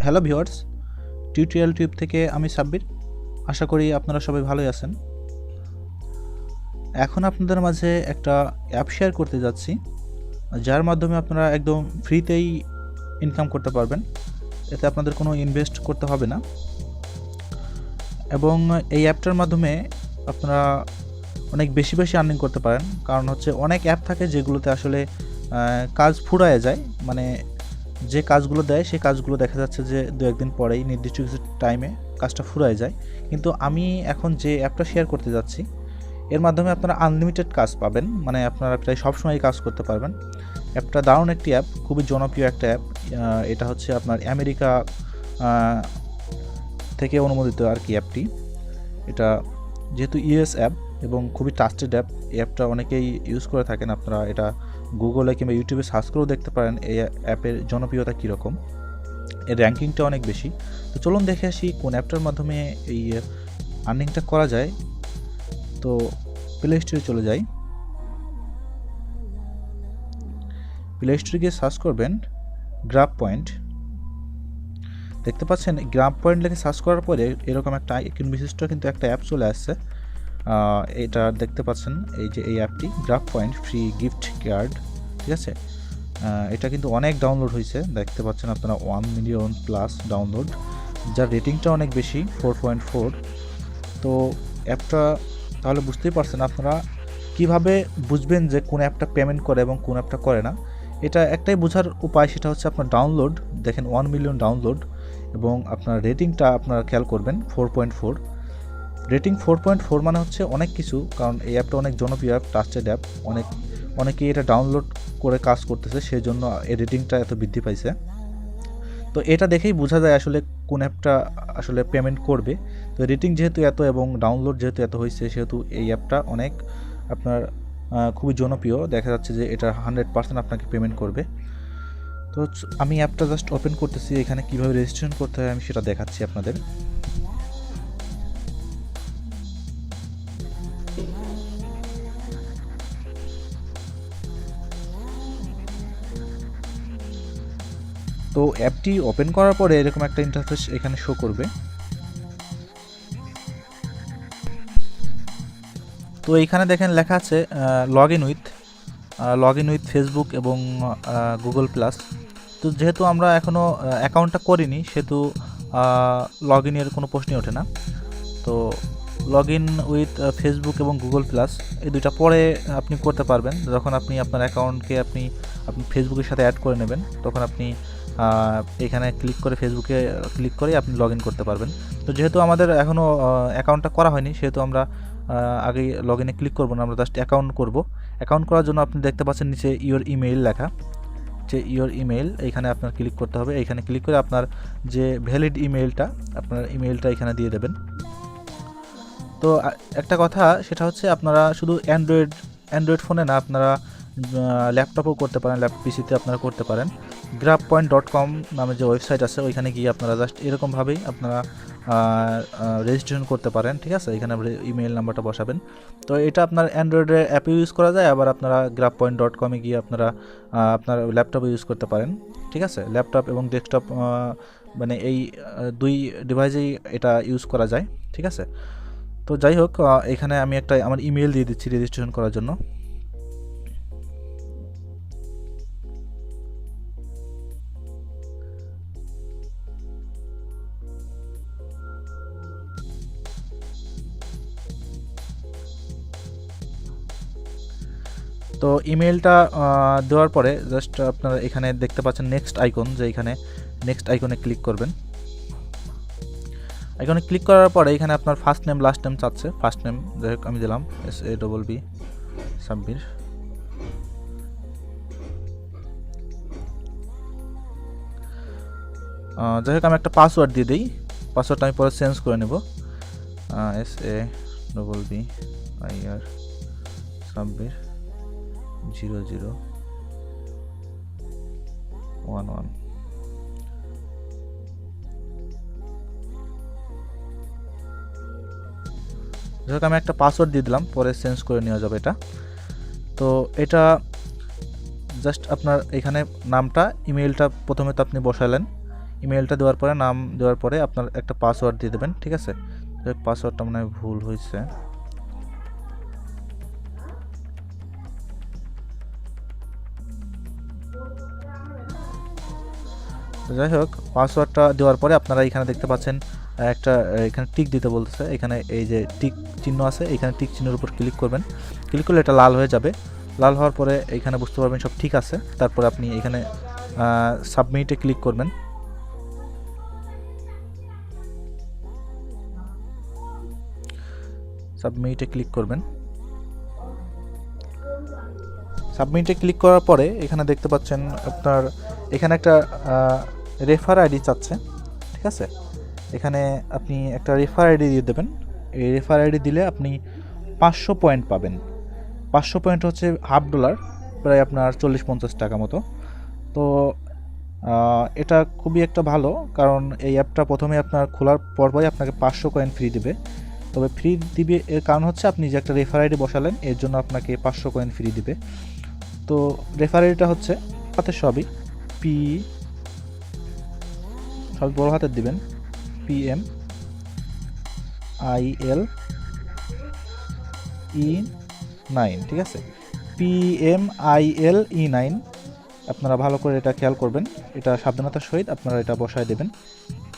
Hello viewers, tutorial tube থেকে আমি সাব্বির। আশা করি আপনারা সবাই ভালোই আছেন। এখন আপনাদের মাঝে একটা অ্যাপ শেয়ার করতে যাচ্ছি, যার মাধ্যমে আপনারা একদম ফ্রিতেই ইনকাম করতে পারবেন। এতে আপনাদের কোনো ইনভেস্ট করতে হবে না, এবং এই অ্যাপটার মাধ্যমে আপনারা অনেক বেশি আর্নিং করতে পারেন। কারণ হচ্ছে অনেক অ্যাপ থাকে যেগুলোতে আসলে কাজ ফুরায় যায়, মানে যে কাজগুলো দেয় সেই কাজগুলো দেখা যাচ্ছে যে দু একদিন পরেই নির্দিষ্ট কিছু টাইমে কাজটা ফুরায় যায়। কিন্তু আমি এখন যে অ্যাপটা শেয়ার করতে যাচ্ছি এর মাধ্যমে আপনারা আনলিমিটেড কাজ পাবেন, মানে আপনারা প্রায় সবসময় কাজ করতে পারবেন। অ্যাপটা দারুণ একটি অ্যাপ, খুবই জনপ্রিয় একটা অ্যাপ। এটা হচ্ছে আপনার আমেরিকা থেকে অনুমোদিত আর কি অ্যাপটি। এটা যেহেতু ইউএস অ্যাপ এবং খুবই ট্রাস্টেড অ্যাপ, এই অ্যাপটা অনেকেই ইউজ করে থাকেন। আপনারা এটা গুগলে কিংবা ইউটিউবে সার্চ করেও দেখতে পারেন এই অ্যাপের জনপ্রিয়তা কীরকম, এর র্যাঙ্কিংটা অনেক বেশি। তো চলুন দেখে আসি কোন অ্যাপটার মাধ্যমে এই আর্নিংটা করা যায়। তো প্লে স্টোরে চলে যাই। প্লে স্টোরে গিয়ে সার্চ করবেন গ্রাফ পয়েন্ট। দেখতে পাচ্ছেন গ্রাফ পয়েন্ট লিখে সার্চ করার পরে এরকম একটা আইকন বিশিষ্ট কিন্তু একটা অ্যাপ চলে আসছে। এটা দেখতে পাচ্ছেন, এই যে এই অ্যাপটি graph point free gift card, ঠিক আছে। এটা কিন্তু অনেক ডাউনলোড হয়েছে, দেখতে পাচ্ছেন আপনারা 1 মিলিয়ন প্লাস ডাউনলোড, যার রেটিংটা অনেক বেশি 4.4। তো অ্যাপটা তাহলে বুঝতেই পারছেন আপনারা কিভাবে বুঝবেন যে কোন অ্যাপটা পেমেন্ট করে এবং কোন অ্যাপটা করে না। এটা একটাই বোঝার উপায়, সেটা হচ্ছে আপনার ডাউনলোড। দেখেন 1 মিলিয়ন ডাউনলোড, এবং আপনার রেটিংটা আপনারা খেয়াল করবেন 4.4। রেটিং 4.4 মানে হচ্ছে অনেক কিছু, কারণ এই অ্যাপটা অনেক জনপ্রিয় অ্যাপ, ট্রাস্টেড অ্যাপ। অনেকেই এটা ডাউনলোড করে কাজ করতেছে, সেই জন্য এই রেটিংটা এত বৃদ্ধি পাইছে। তো এটা দেখেই বোঝা যায় আসলে কোন অ্যাপটা আসলে পেমেন্ট করবে। তো রেটিং যেহেতু এত এবং ডাউনলোড যেহেতু এত হয়েছে, সেহেতু এই অ্যাপটা অনেক আপনার খুবই জনপ্রিয়। দেখা যাচ্ছে যে এটা 100% আপনাকে পেমেন্ট করবে। তো আমি অ্যাপটা জাস্ট ওপেন করতেছি, এখানে কীভাবে রেজিস্ট্রেশন করতে হয় আমি সেটা দেখাচ্ছি আপনাদের। তো অ্যাপটি ওপেন করার পরে এরকম একটা ইন্টারফেস এখানে শো করবে। তো এইখানে দেখেন লেখা আছে লগ ইন উইথ ফেসবুক এবং গুগল প্লাস। তো যেহেতু আমরা এখনও অ্যাকাউন্টটা করিনি, সেহেতু লগ ইনের কোনো প্রশ্নই ওঠে না। তো লগ ইন উইথ ফেসবুক এবং গুগল প্লাস এই দুইটা পরে আপনি করতে পারবেন, যখন আপনি আপনার অ্যাকাউন্টকে আপনি ফেসবুকের সাথে অ্যাড করে নেবেন, তখন আপনি এখানে ক্লিক করে ফেসবুকে ক্লিক করে আপনি লগ ইন করতে পারবেন। তো যেহেতু আমাদের এখনও অ্যাকাউন্টটা করা হয়নি, সেহেতু আমরা আগে লগ ইনে ক্লিক করবো না, আমরা জাস্ট অ্যাকাউন্ট করব। অ্যাকাউন্ট করার জন্য আপনি দেখতে পাচ্ছেন নিচে ইওর ইমেইল লেখা, যে ইওর ইমেইল, এইখানে আপনার ক্লিক করতে হবে। এইখানে ক্লিক করে আপনার যে ভ্যালিড ইমেইলটা, আপনার ইমেইলটা এখানে দিয়ে দেবেন। তো একটা কথা, সেটা হচ্ছে আপনারা শুধু অ্যান্ড্রয়েড ফোনে না, আপনারা ল্যাপটপও করতে পারেন, পিসিতে আপনারা করতে পারেন। grabpoint.com নামে যে ওয়েবসাইট আছে, ওইখানে গিয়ে আপনারা জাস্ট এরকমভাবেই আপনারা রেজিস্ট্রেশন করতে পারেন, ঠিক আছে। এখানে ইমেল নাম্বারটা বসাবেন। তো এটা আপনার অ্যান্ড্রয়েডের অ্যাপে ইউজ করা যায়, আবার আপনারা grabpoint.com-এ গিয়ে আপনারা আপনার ল্যাপটপে ইউজ করতে পারেন, ঠিক আছে। ল্যাপটপ এবং ডেস্কটপ মানে এই দুই ডিভাইসেই এটা ইউজ করা যায়, ঠিক আছে। তো যাই হোক, এখানে আমি একটা আমার ইমেল দিয়ে দিচ্ছি রেজিস্ট্রেশন করার জন্য। তো ইমেলটা দেওয়ার পরে জাস্ট আপনারা এখানে দেখতে পাচ্ছেন নেক্সট আইকন, যে এখানে নেক্সট আইকনে ক্লিক করবেন। আইকনে ক্লিক করার পরে এখানে আপনার ফার্স্ট নেম লাস্ট নেম চাচ্ছে। ফার্স্ট নেম যাই হোক আমি দিলাম SABB সাব্বির। যাই হোক আমি একটা পাসওয়ার্ড দিয়ে দিই, পাসওয়ার্ডটা আমি পরে চেঞ্জ করে নেব। SABBIR সাব্বির 0011। যাই হোক আমি একটা পাসওয়ার্ড দিয়ে দিলাম, পরে চেঞ্জ করে নেওয়া যাবে এটা। তো এটা জাস্ট আপনার এখানে নামটা, ইমেইলটা প্রথমে তো আপনি বসালেন, ইমেলটা দেওয়ার পরে নাম দেওয়ার পরে আপনার একটা পাসওয়ার্ড দিয়ে দেবেন, ঠিক আছে। পাসওয়ার্ডটা মনে হয় ভুল হয়েছে। যাই হোক, পাসওয়ার্ডটা দেওয়ার পরে আপনারা এখানে দেখতে পাচ্ছেন একটা এখানে টিক দিতে বলতেছে। এখানে এই যে টিক চিহ্ন আছে, এখানে টিক চিহ্নের উপর ক্লিক করবেন। ক্লিক করলে এটা লাল হয়ে যাবে। লাল হওয়ার পরে এখানে বুঝতে পারবেন সব ঠিক আছে। তারপরে আপনি এখানে সাবমিটে ক্লিক করবেন। সাবমিটে ক্লিক করবেন। সাবমিটে ক্লিক করার পরে এখানে দেখতে পাচ্ছেন আপনার এখানে একটা রেফার আইডি চাচ্ছে, ঠিক আছে। এখানে আপনি একটা রেফার আইডি দিয়ে দেবেন। এই রেফার আইডি দিলে আপনি 500 পয়েন্ট পাবেন। 500 পয়েন্ট হচ্ছে $1/2, প্রায় আপনার 40-50 টাকা মতো। তো এটা খুবই একটা ভালো, কারণ এই অ্যাপটা প্রথমে আপনার খোলার পরপরই আপনাকে 500 কয়েন ফ্রি দিবে। তবে ফ্রি দিবে এর কারণ হচ্ছে আপনি যে একটা রেফার আইডি বসালেন, এর জন্য আপনাকে 500 কয়েন ফ্রি দিবে। তো রেফার আইডিটা হচ্ছে হাতে সবই সব বড় হাতের দিবেন, PMILE9, ঠিক আছে। PMILE9 আপনারা ভালো করে এটা খেয়াল করবেন, এটা সাবধানতার সহিত আপনারা এটা বসায় দেবেন।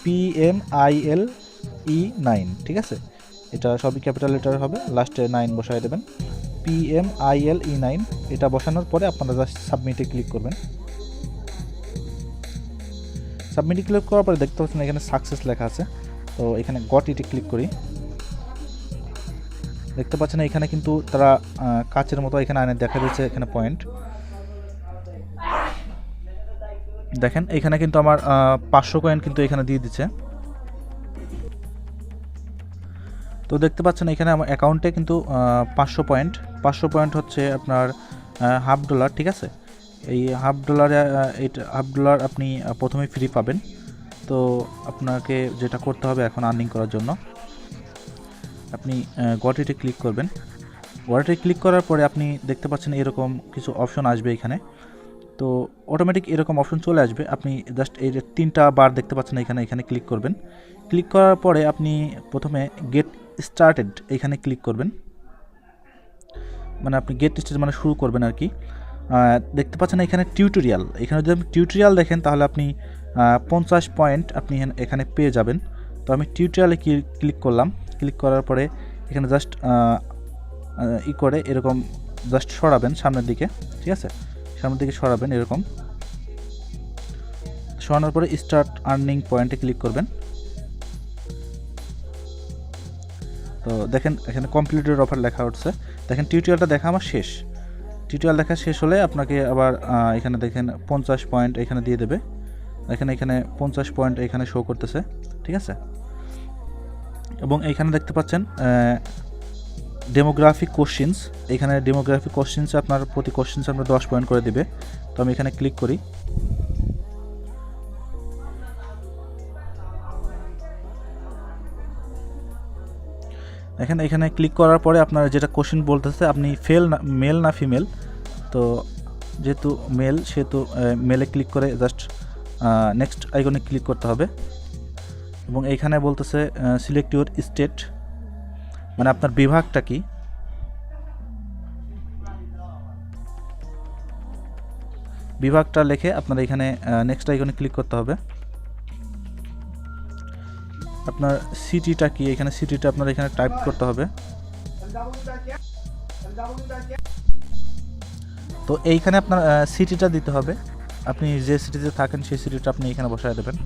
PMILE9, ঠিক আছে। এটা সবই ক্যাপিটাল লেটার হবে, লাস্টে 9 বসায় দেবেন। PMILE9 এটা বসানোর পরে আপনারা জাস্ট সাবমিটে ক্লিক করবেন। সাবমিটে ক্লিক করার পরে দেখতে পাচ্ছেন এখানে সাকসেস লেখা আছে। তো এখানে গট ইটে ক্লিক করি। দেখতে পাচ্ছেন এখানে কিন্তু তারা কাচের মতো এখানে আনে দেখা দিচ্ছে এখানে পয়েন্ট। দেখেন এখানে কিন্তু আমার 500 কয়েন কিন্তু এখানে দিয়ে দিচ্ছে। তো দেখতে পাচ্ছেন এখানে আমার অ্যাকাউন্টে কিন্তু 500 পয়েন্ট হচ্ছে আপনার $1/2, ঠিক আছে। এই $1/2 আপনি প্রথমে ফ্রি পাবেন। তো আপনাকে যেটা করতে হবে এখন আর্নিং করার জন্য, আপনি গটিতে ক্লিক করবেন। গটিতে ক্লিক করার পরে আপনি দেখতে পাচ্ছেন এরকম কিছু অপশন আসবে এখানে। তো অটোমেটিক এরকম অপশন চলে আসবে। আপনি জাস্ট এই যে 3টা বার দেখতে পাচ্ছেন এখানে ক্লিক করবেন। ক্লিক করার পরে আপনি প্রথমে গেট স্টার্টেড এখানে ক্লিক করবেন। মানে আপনি গেট স্টার্টেড মানে শুরু করবেন আর কি। দেখতে পাচ্ছেন এখানে টিউটোরিয়াল, এখানে যদি আপনি টিউটোরিয়াল দেখেন তাহলে আপনি 50 পয়েন্ট আপনি এখানে পেয়ে যাবেন। তো আমি টিউটোরিয়ালে ক্লিক করলাম। ক্লিক করার পরে এখানে জাস্ট করে এরকম জাস্ট সরাবেন সামনের দিকে, ঠিক আছে। সামনের দিকে সরাবেন এরকম। সরানোর পরে স্টার্ট আর্নিং পয়েন্টে ক্লিক করবেন। তো দেখেন এখানে কমপ্লিটেড অফার লেখা উঠছে। দেখেন টিউটোরিয়ালটা দেখা আমার শেষ। টিউটোরিয়াল দেখা শেষ হলে আপনাকে আবার এখানে দেখেন 50 পয়েন্ট এখানে দিয়ে দেবে। এখানে 50 পয়েন্ট এখানে শো করতেছে, ঠিক আছে। এবং এইখানে দেখতে পাচ্ছেন ডেমোগ্রাফিক কোশ্চেন্স। এখানে ডেমোগ্রাফিক কোশ্চেন্সে আপনার প্রতি কোশ্চেন্সে আপনার 10 পয়েন্ট করে দিবে। তো আমি এখানে ক্লিক করি। এখানে ক্লিক করার পরে আপনার যেটা কোশ্চেন বলতেছে আপনি মেল না ফিমেল। তো যেহেতু মেল সেহেতু মেলে ক্লিক করে জাস্ট নেক্সট আইকনে ক্লিক করতে হবে। এবং এইখানে বলতেছে সিলেক্ট ইউর স্টেট, মানে আপনার বিভাগটা কি। বিভাগটা লিখে আপনার এখানে নেক্সট আইকনে ক্লিক করতে হবে। আপনার সিটিটা কি, এখানে সিটিটা আপনার এখানে টাইপ করতে হবে। তো এইখানে আপনার সিটিটা দিতে হবে। আপনি যে সিটিতে থাকেন সেই সিটিটা আপনি এখানে বসায় দেবেন।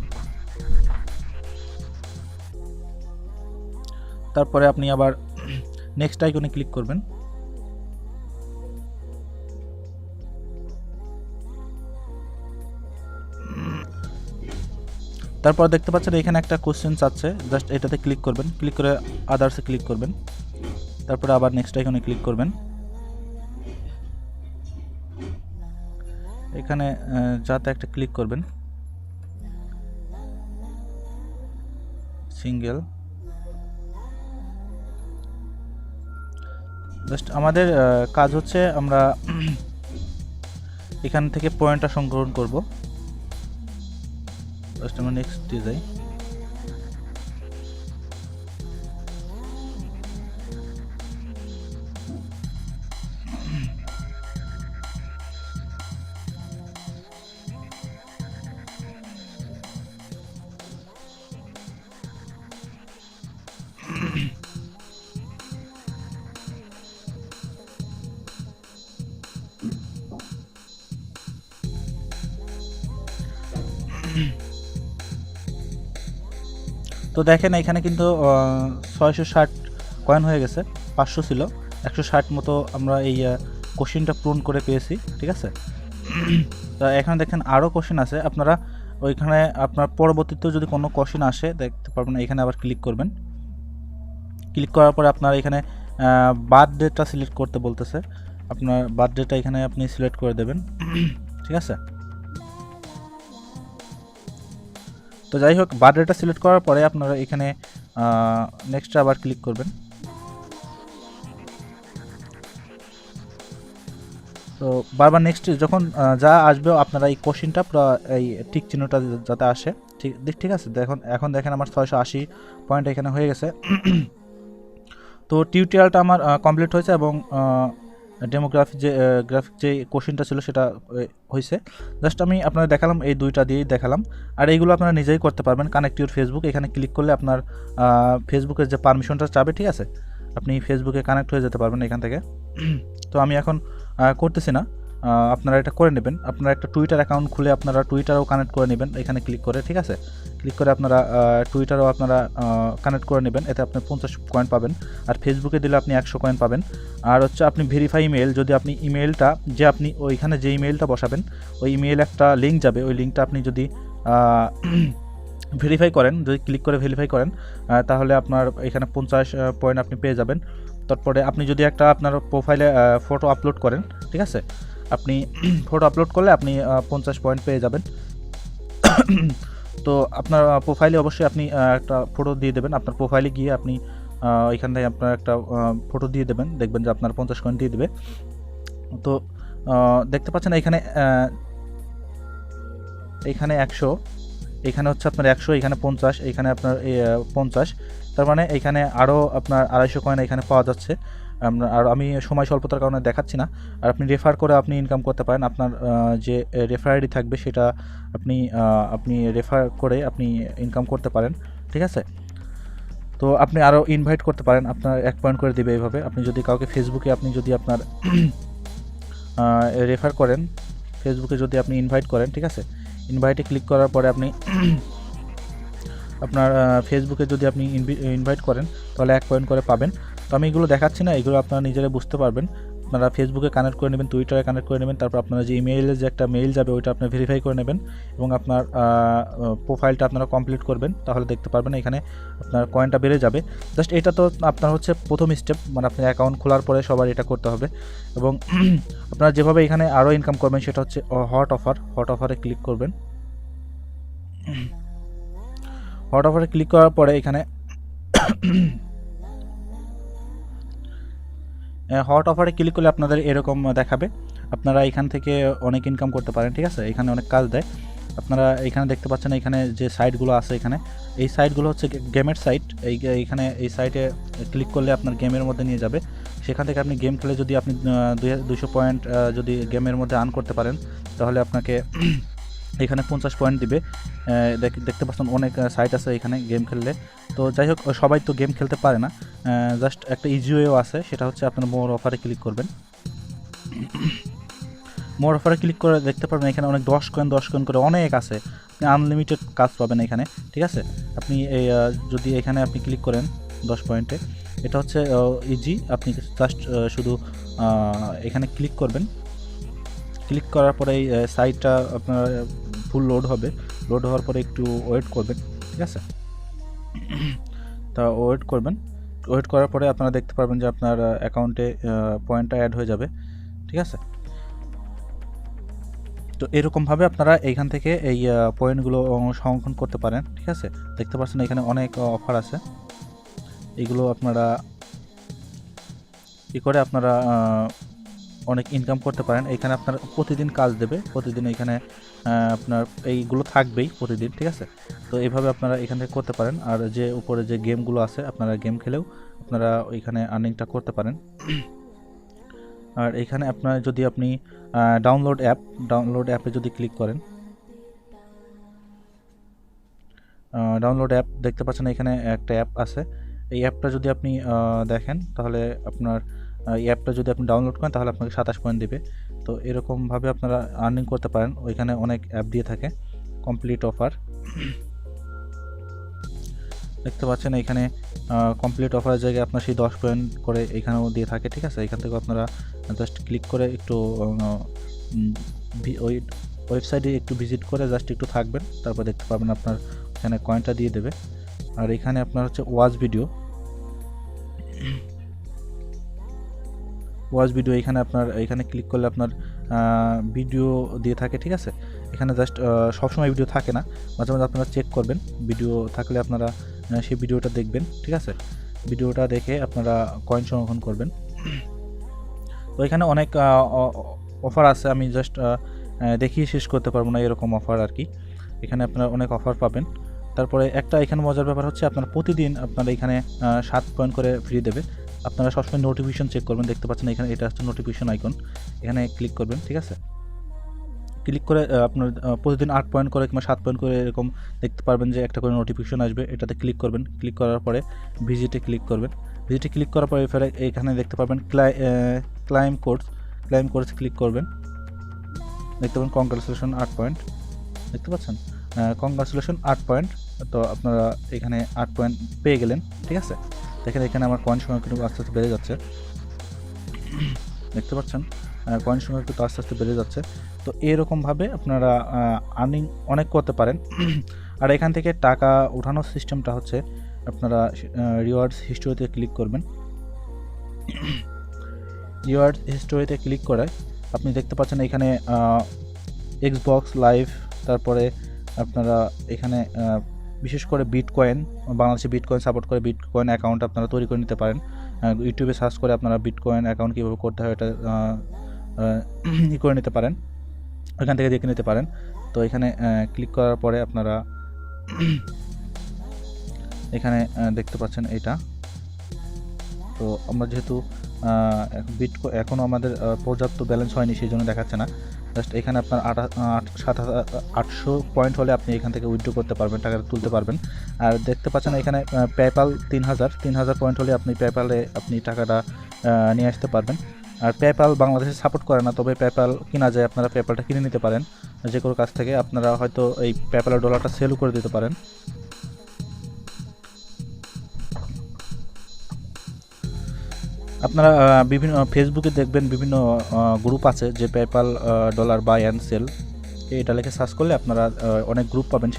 তারপরে আপনি আবার নেক্সট আইকনে ক্লিক করবেন। তারপর দেখতে পাচ্ছেন এখানে একটা কোশ্চেন আছে, জাস্ট এটাতে ক্লিক করবেন। ক্লিক করে আদার্সে ক্লিক করবেন। তারপরে আবার নেক্সট আইকনে ক্লিক করবেন। এখানে যাতে একটা ক্লিক করবেন, সিঙ্গেল। জাস্ট আমাদের কাজ হচ্ছে আমরা এখান থেকে পয়েন্টটা সংগ্রহণ করব। জাস্ট আমরা নেক্সটে যাই। তো দেখেন এখানে কিন্তু 660 কয়েন হয়ে গেছে, 500 ছিল, 160 মতো আমরা এই কোশ্চেনটা পূরণ করে পেয়েছি, ঠিক আছে। তো এখানে দেখেন আরও কোশ্চেন আছে, আপনারা ওইখানে আপনার পরবর্তীতেও যদি কোনো কোশ্চেন আসে দেখতে পারবেন, এখানে আবার ক্লিক করবেন। ক্লিক করার পরে আপনার এখানে বার্থডেটা সিলেক্ট করতে বলতেছে, আপনার বার্থডেটা এখানে আপনি সিলেক্ট করে দেবেন, ঠিক আছে। তো যাই হোক, বার্থডেটা সিলেক্ট করার পরে আপনারা এখানে নেক্সট আবার ক্লিক করবেন। তো বারবার নেক্সট যখন যা আসবে আপনারা এই কোশ্চেনটা পুরো এই টিক চিহ্নটা যাতে আসে, ঠিক আছে। এখন দেখেন আমার 680 পয়েন্ট এখানে হয়ে গেছে। তো টিউটোরিয়ালটা আমার কমপ্লিট হয়েছে এবং ডেমোগ্রাফিক যে কোশ্চেনটা ছিল সেটা হয়েছে। জাস্ট আমি আপনাদের দেখালাম, এই দুইটা দিয়েই দেখালাম। আর এইগুলো আপনারা নিজেই করতে পারবেন। কানেক্ট ইউর ফেসবুক, এখানে ক্লিক করলে আপনার ফেসবুকের যে পারমিশনটা চাবে, ঠিক আছে, আপনি ফেসবুকে কানেক্ট হয়ে যেতে পারবেন এখান থেকে। তো আমি এখন করতেছি না, আপনারা এটা করে নেবেন। আপনারা একটা টুইটার অ্যাকাউন্ট খুলে আপনারা টুইটারও কানেক্ট করে নেবেন এখানে ক্লিক করে, ঠিক আছে। ক্লিক করে আপনারা টুইটারও আপনারা কানেক্ট করে নেবেন, এতে আপনি 50 কয়েন পাবেন। আর ফেসবুকে দিলে আপনি 100 কয়েন পাবেন। আর হচ্ছে আপনি ভেরিফাই ইমেল, যদি আপনি ইমেলটা যে আপনি ওইখানে যে ইমেলটা বসাবেন ওই ইমেল একটা লিঙ্ক যাবে, ওই লিঙ্কটা আপনি যদি ভেরিফাই করেন, যদি ক্লিক করে ভেরিফাই করেন, তাহলে আপনার এখানে 50 পয়েন্ট আপনি পেয়ে যাবেন। তারপরে আপনি যদি একটা আপনার প্রোফাইলে ফটো আপলোড করেন, ঠিক আছে, আপনি ফটো আপলোড করলে আপনি 50 পয়েন্ট পেয়ে যাবেন। তো আপনার প্রোফাইলে অবশ্যই আপনি একটা ফটো দিয়ে দেবেন। আপনার প্রোফাইলে গিয়ে আপনি এখান থেকে আপনার একটা ফটো দিয়ে দেবেন, দেখবেন যে আপনার 50 কয়েন দিয়ে দেবে। তো দেখতে পাচ্ছেন এখানে 100, এখানে হচ্ছে আপনার 100, এখানে 50, এখানে আপনার 50, তার মানে এখানে আরও আপনার 250 কয়েন এখানে পাওয়া যাচ্ছে। আর আমি সময় স্বল্পতার কারণে দেখাচ্ছি না। আর আপনি রেফার করে আপনি ইনকাম করতে পারেন। আপনার যে রেফার আইডি থাকবে সেটা আপনি রেফার করে আপনি ইনকাম করতে পারেন, ঠিক আছে। তো আপনি আরও ইনভাইট করতে পারেন, আপনার 1 পয়েন্ট করে দিবে এইভাবে। আপনি যদি কাউকে ফেসবুকে আপনি যদি আপনার রেফার করেন, ফেসবুকে যদি আপনি ইনভাইট করেন, ঠিক আছে, ইনভাইটে ক্লিক করার পরে আপনি আপনার ফেসবুকে যদি আপনি ইনভাইট করেন তাহলে 1 পয়েন্ট করে পাবেন। তো আমি এগুলো দেখাচ্ছি না, এগুলো আপনারা নিজেরা বুঝতে পারবেন। আপনারা ফেসবুকে কানেক্ট করে নেবেন, টুইটারে কানেক্ট করে নেবেন, তারপর আপনারা যে ইমেইলে যে একটা মেইল যাবে ওইটা আপনি ভেরিফাই করে নেবেন এবং আপনার প্রোফাইলটা আপনারা কমপ্লিট করবেন, তাহলে দেখতে পারবেন এখানে আপনার কয়েনটা বেড়ে যাবে। জাস্ট এটা তো আপনার হচ্ছে প্রথম স্টেপ, মানে আপনার অ্যাকাউন্ট খোলার পরে সবার এটা করতে হবে। এবং আপনারা যেভাবে এখানে আরও ইনকাম করবেন সেটা হচ্ছে হট অফারে ক্লিক করবেন। হট অফারে ক্লিক করার পরে এখানে হট অফারে ক্লিক করলে আপনাদের এরকম দেখাবে, আপনারা এখান থেকে অনেক ইনকাম করতে পারেন, ঠিক আছে। এখানে অনেক কাজ দেয়। আপনারা এখানে দেখতে পাচ্ছেন এখানে যে সাইটগুলো আছে, এখানে এই সাইটগুলো হচ্ছে গেমের সাইট। এইখানে এই সাইটে ক্লিক করলে আপনার গেমের মধ্যে নিয়ে যাবে। সেখান থেকে আপনি গেম খেলে যদি আপনি 200 পয়েন্ট যদি গেমের মধ্যে আর্ন করতে পারেন তাহলে আপনাকে এখানে 50 পয়েন্ট দিবে। দেখতে পাচ্ছেন অনেক সাইট আছে এখানে গেম খেললে। তো যাই হোক, সবাই তো গেম খেলতে পারে না, জাস্ট একটা ইজি ওয়েও আছে, সেটা হচ্ছে আপনার মোর অফারে ক্লিক করবেন। মোর অফারে ক্লিক করে দেখতে পারবেন এখানে অনেক 10 কয়েন করে অনেক আছে, আপনি আনলিমিটেড কাজ পাবেন এখানে, ঠিক আছে। আপনি এই যদি এখানে আপনি ক্লিক করেন 10 পয়েন্টে, এটা হচ্ছে ইজি। আপনি জাস্ট শুধু এখানে ক্লিক করবেন। ক্লিক করার পরে এই সাইটটা আপনার ফুল লোড হবে। লোড হওয়ার পরে একটু ওয়েট করবেন, ঠিক আছে। তা ওয়েট করবেন, ওয়েট করার পরে আপনারা দেখতে পারবেন যে আপনার অ্যাকাউন্টে পয়েন্টটা অ্যাড হয়ে যাবে, ঠিক আছে। তো এরকমভাবে আপনারা এইখান থেকে এই পয়েন্টগুলো সংরক্ষণ করতে পারেন, ঠিক আছে। দেখতে পাচ্ছেন এখানে অনেক অফার আছে, এগুলো আপনারা ই করে আপনারা অনেক ইনকাম করতে পারেন। এখানে আপনার প্রতিদিন কাজ দেবে, প্রতিদিন এখানে আপনার এইগুলো থাকবেই প্রতিদিন, ঠিক আছে। তো এইভাবে আপনারা এখান থেকে করতে পারেন। আর যে উপরে যে গেমগুলো আছে আপনারা গেম খেলেও আপনারা ওইখানে আর্নিংটা করতে পারেন। আর এখানে আপনার যদি আপনি ডাউনলোড অ্যাপে যদি ক্লিক করেন, ডাউনলোড অ্যাপ দেখতে পাচ্ছেন এখানে একটা অ্যাপ আছে। এই অ্যাপটা যদি আপনি দেখেন তাহলে আপনার এই অ্যাপটা যদি আপনি ডাউনলোড করেন তাহলে আপনাকে 27 পয়েন্ট দেবে। তো এরকমভাবে আপনারা আর্নিং করতে পারেন। ওইখানে অনেক অ্যাপ দিয়ে থাকে কমপ্লিট অফার। দেখতে পাচ্ছেন এখানে কমপ্লিট অফারের জায়গায় আপনার সেই 10 পয়েন্ট করে এখানেও দিয়ে থাকে, ঠিক আছে। এখান থেকে আপনারা জাস্ট ক্লিক করে একটু ওই ওয়েবসাইটে একটু ভিজিট করে জাস্ট একটু থাকবেন, তারপর দেখতে পাবেন আপনার এখানে কয়েনটা দিয়ে দেবে। আর এখানে আপনার হচ্ছে ওয়াচ ভিডিও এখানে আপনার এখানে ক্লিক করলে আপনার ভিডিও দিয়ে থাকে, ঠিক আছে। এখানে জাস্ট সবসময় ভিডিও থাকে না, মাঝে মাঝে আপনারা চেক করবেন, ভিডিও থাকলে আপনারা সেই ভিডিওটা দেখবেন, ঠিক আছে। ভিডিওটা দেখে আপনারা কয়েন সংরক্ষণ করবেন। তো এখানে অনেক অফার আছে, আমি জাস্ট দেখিয়ে শেষ করতে পারবো না এরকম অফার আর কি। এখানে আপনারা অনেক অফার পাবেন। তারপরে একটা এখানে মজার ব্যাপার হচ্ছে আপনার প্রতিদিন আপনারা এখানে 7 পয়েন্ট করে ফ্রি দেবে। আপনারা সবসময় নোটিফিকেশন চেক করবেন, দেখতে পাচ্ছেন এখানে এটা হচ্ছে নোটিফিকেশন আইকন, এখানে ক্লিক করবেন, ঠিক আছে। ক্লিক করে আপনার প্রতিদিন 8 পয়েন্ট করে কিংবা 7 পয়েন্ট করে এরকম দেখতে পারবেন যে একটা করে নোটিফিকেশন আসবে, এটাতে ক্লিক করবেন। ক্লিক করার পরে ভিজিটে ক্লিক করবেন। ভিজিটে ক্লিক করার পরে ফের এখানে দেখতে পাবেন ক্লাইম কোর্স ক্লিক করবেন। দেখতে পাবেন কংগ্রাচুলেশন 8 পয়েন্ট, দেখতে পাচ্ছেন কংগ্রাচুলেশন 8 পয়েন্ট। তো আপনারা এখানে 8 পয়েন্ট পেয়ে গেলেন, ঠিক আছে। দেখেন এখানে আমার কয়েন সংখ্যা কিন্তু আস্তে আস্তে বেড়ে যাচ্ছে, দেখতে পাচ্ছেন কয়েন সংখ্যা কিন্তু আস্তে আস্তে বেড়ে যাচ্ছে। তো এরকমভাবে আপনারা আর্নিং অনেক করতে পারেন। আর এখান থেকে টাকা ওঠানোর সিস্টেমটা হচ্ছে আপনারা রিওয়ার্ডস হিস্টোরিতে ক্লিক করবেন। রিওয়ার্ডস হিস্টোরিতে ক্লিক করে আপনি দেখতে পাচ্ছেন এখানে এক্সবক্স লাইভ, তারপরে আপনারা এখানে বিশেষ করে বিটকয়েন, বাংলাদেশে বিটকয়েন সাপোর্ট করে বিটকয়েন অ্যাকাউন্ট আপনারা তৈরি করে নিতে পারেন। ইউটিউবে সার্চ করে আপনারা বিটকয়েন অ্যাকাউন্ট কীভাবে করতে হয় এটা করে নিতে পারেন, ওইখান থেকে দেখে নিতে পারেন। তো এখানে ক্লিক করার পরে আপনারা দেখতে পাচ্ছেন এটা। তো আমরা যেহেতু এখনও আমাদের পর্যাপ্ত ব্যালেন্স হয়নি, সেই জন্য দেখাচ্ছে না। জাস্ট এখানে আপনার 7,800 পয়েন্ট হলে আপনি এখান থেকে উইথড্র করতে পারবেন, টাকাটা তুলতে পারবেন। আর দেখতে পাচ্ছেন এখানে পেপ্যাল 3,000 পয়েন্ট হলে আপনি পেপ্যালে আপনি টাকাটা নিয়ে আসতে পারবেন। আর পেপ্যাল বাংলাদেশে সাপোর্ট করে না, তবে পেপ্যাল কিনা যায়, আপনারা পেপ্যালটা কিনে নিতে পারেন যে কোনো কাছ থেকে। আপনারা হয়তো এই পেপ্যালের ডলারটা সেলও করে দিতে পারেন। আপনারা বিভিন্ন ফেসবুকে দেখবেন বিভিন্ন গ্রুপ আছে যে PayPal dollar buy and sell, এটা লিখে সার্চ করলে আপনারা অনেক গ্রুপ পাবেন,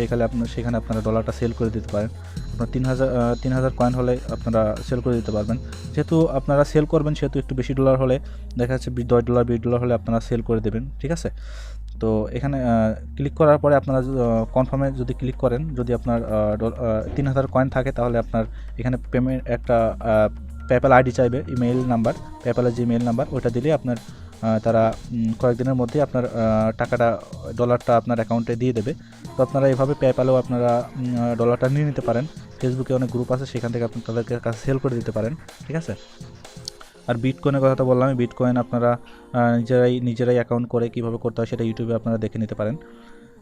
সেখানে আপনারা ডলারটা সেল করে দিতে পারেন। আপনার 3,000 কয়েন হলে আপনারা সেল করে দিতে পারবেন। যেহেতু আপনারা সেল করবেন সেহেতু একটু বেশি ডলার হলে দেখা যাচ্ছে $10 $20 হলে আপনারা সেল করে দেবেন, ঠিক আছে। তো এখানে ক্লিক করার পরে আপনারা কনফার্মে যদি ক্লিক করেন, যদি আপনার 3,000 কয়েন থাকে তাহলে আপনার এখানে পেমেন্ট একটা পেপ্যাল আইডি চাইবে, ইমেইল নাম্বার, পেপ্যালের যে ইমেইল নাম্বার ওটা দিলে আপনার তারা কয়েকদিনের মধ্যে আপনার টাকাটা ডলারটা আপনার অ্যাকাউন্টে দিয়ে দেবে। তো আপনারা এভাবে পেপ্যালেও আপনারা ডলারটা নিয়ে নিতে পারেন। ফেসবুকে অনেক গ্রুপ আছে, সেখান থেকে আপনি তাদেরকে কাছে সেল করে দিতে পারেন, ঠিক আছে। আর বিটকয়েনের কথা তো বললাম, বিটকয়েন আপনারা নিজেরাই অ্যাকাউন্ট করে কীভাবে করতে হয় সেটা ইউটিউবে আপনারা দেখে নিতে পারেন।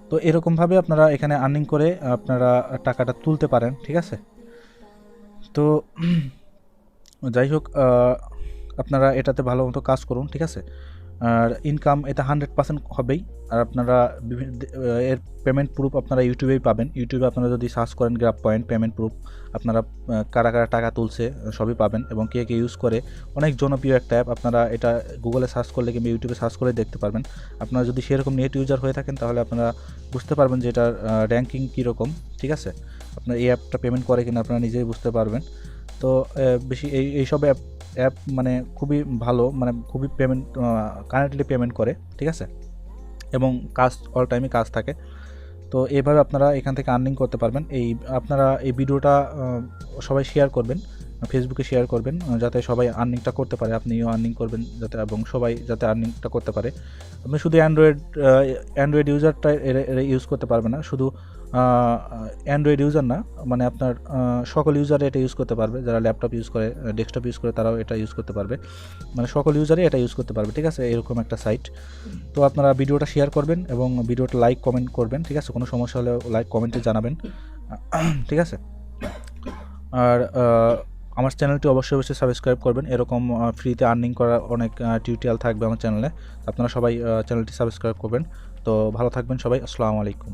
তো এরকমভাবে আপনারা এখানে আর্নিং করে আপনারা টাকাটা তুলতে পারেন, ঠিক আছে। তো যাই হোক, আপনারা এটাতে ভালো মতো কাজ করুন, ঠিক আছে। আর ইনকাম এটা 100% হবেই। আর আপনারা এর পেমেন্ট প্রুফ আপনারা ইউটিউবেই পাবেন। ইউটিউবে আপনারা যদি সার্চ করেন গ্রাব পয়েন্ট পেমেন্ট প্রুফ, আপনারা কারা কারা টাকা তুলছে সবই পাবেন এবং কে কে ইউজ করে। অনেক জনপ্রিয় একটা অ্যাপ, আপনারা এটা গুগলে সার্চ করলে কিংবা ইউটিউবে সার্চ করে দেখতে পারবেন। আপনারা যদি সেরকম নেট ইউজার হয়ে থাকেন তাহলে আপনারা বুঝতে পারবেন যে এটার র্যাঙ্কিং কীরকম, ঠিক আছে। আপনার এই অ্যাপটা পেমেন্ট করে কিনা আপনারা নিজেই বুঝতে পারবেন। তো বেশি এইসব অ্যাপ মানে খুবই ভালো, মানে খুবই পেমেন্ট কারেন্টলি পেমেন্ট করে, ঠিক আছে, এবং কাজ অল টাইমে কাজ থাকে। তো এইভাবে আপনারা এখান থেকে আর্নিং করতে পারবেন। আপনারা এই ভিডিওটা সবাই শেয়ার করবেন ফেসবুকে শেয়ার করবেন, যাতে সবাই আর্নিংটা করতে পারে, আপনিও আর্নিং করবেন যাতে, এবং সবাই যাতে আর্নিংটা করতে পারে। আপনি শুধু অ্যান্ড্রয়েড ইউজারটা এরা ইউজ করতে পারবে না, শুধু অ্যান্ড্রয়েড ইউজার না, মানে আপনার সকল ইউজারে এটা ইউজ করতে পারবে, যারা ল্যাপটপ ইউজ করে, ডেস্কটপ ইউজ করে, তারাও এটা ইউজ করতে পারবে, মানে সকল ইউজারই এটা ইউজ করতে পারবে, ঠিক আছে, এরকম একটা সাইট। তো আপনারা ভিডিওটা শেয়ার করবেন এবং ভিডিওটা লাইক কমেন্ট করবেন, ঠিক আছে, কোনো সমস্যা হলে লাইক কমেন্টে জানাবেন, ঠিক আছে। আর আমার চ্যানেলটি অবশ্যই অবশ্যই সাবস্ক্রাইব করবেন, এরকম ফ্রিতে আর্নিং করার অনেক টিউটোরিয়াল থাকবে আমার চ্যানেলে, আপনারা সবাই চ্যানেলটি সাবস্ক্রাইব করবেন। তো ভালো থাকবেন সবাই, আসসালামু আলাইকুম।